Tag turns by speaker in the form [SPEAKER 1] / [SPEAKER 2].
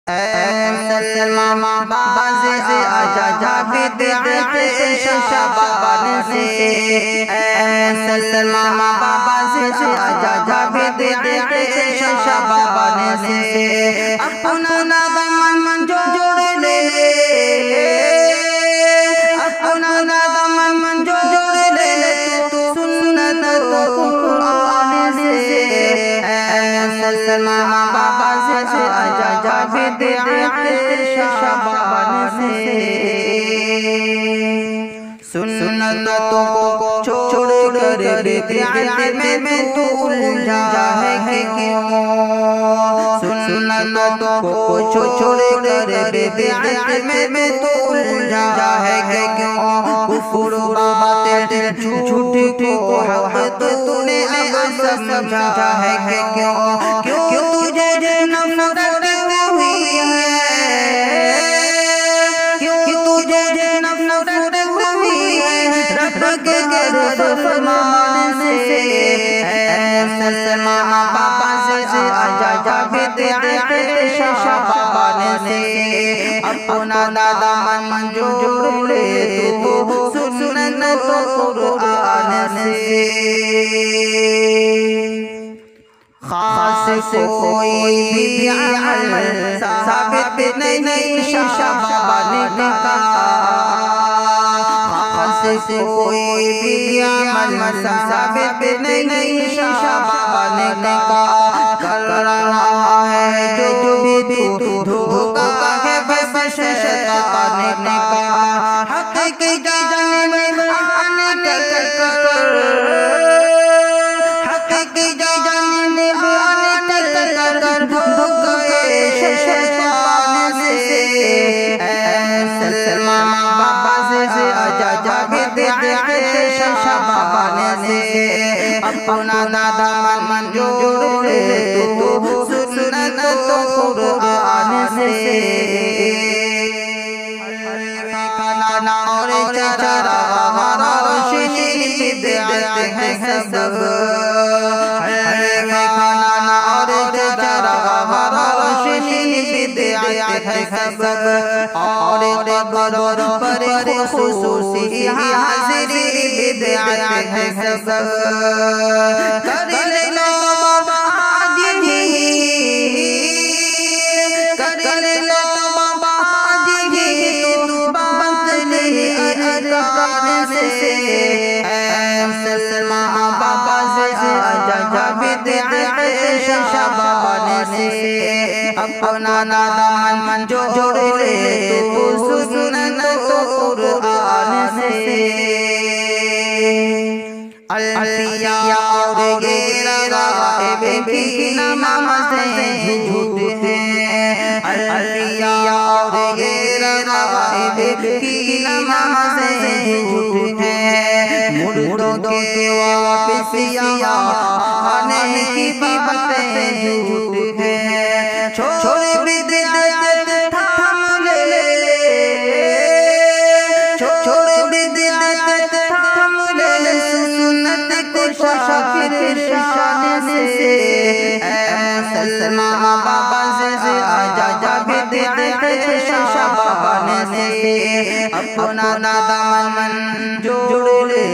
[SPEAKER 1] सलमा बाज़े आजा जाबिद शाबान से सलमा बाज़े आजा जाबिद शाबान से अपना दामन जोड़ ले अपना दामन जोड़ ले तो सुन्नत तो कुरान से सलमा बाज़े आजा जाबिद शाबान से सुन्नतों को छोड़ कर बिदअत में तू उलझा है क्यों। सुन्नतों को छोड़ कर बिदअत में तू उलझा है क्यों। कुफ्र बातें झूठी को हक तूने अब समझा है क्यों। क्यों तुझे नफरत हुई है, क्यों तुझे नफरत हुई है रब के फरमान से। सलमा बाज़े आजा जाबिद शाबान से अपना दामन जोड़ ले तू सुन्नत कुरान से। खास कोई भी अमल साबित नहीं शाबान का, खास कोई भी अमल साबित नहीं शाबान का। कर रहा है जो भी तू धोखा है बस शैतान का। हक की जानिब आन कर हक की जानिब आन कर धोखे शैतान से। सलमा बाज़े आजा जाबिद शाबान से अपना दामन जोड़ ले तू सुन्नत कुरान से। खाना और चारा रोशनी बिदअत है सब, खाना और चारा रोशनी बिदअत है सब। और कब्र पर खुसूसी हाज़िरी बिदअत है सब। कर ले लो आज ही, कर ले लो आज ही तू बदले अरकान से। सलमा बाज़े आजा जाबिद शाबान से अपना दामन जोड़ ले तू सुन्नत कुरान से। अल्फिया और ग़ैराब की नमाज़ें झूठ हैं, अल्फिया और ग़ैराब की नमाज़ें झूठ हैं। मुर्दों के वापस आने की बातें झूठ हैं। छोड़ बिदअत थाम ले, छोड़ बिदअत थाम ले सुन्नत को शाकिर शान से। सलमा बाज़े आजा जाबिद शाबान से अपना दामन जोड़ ले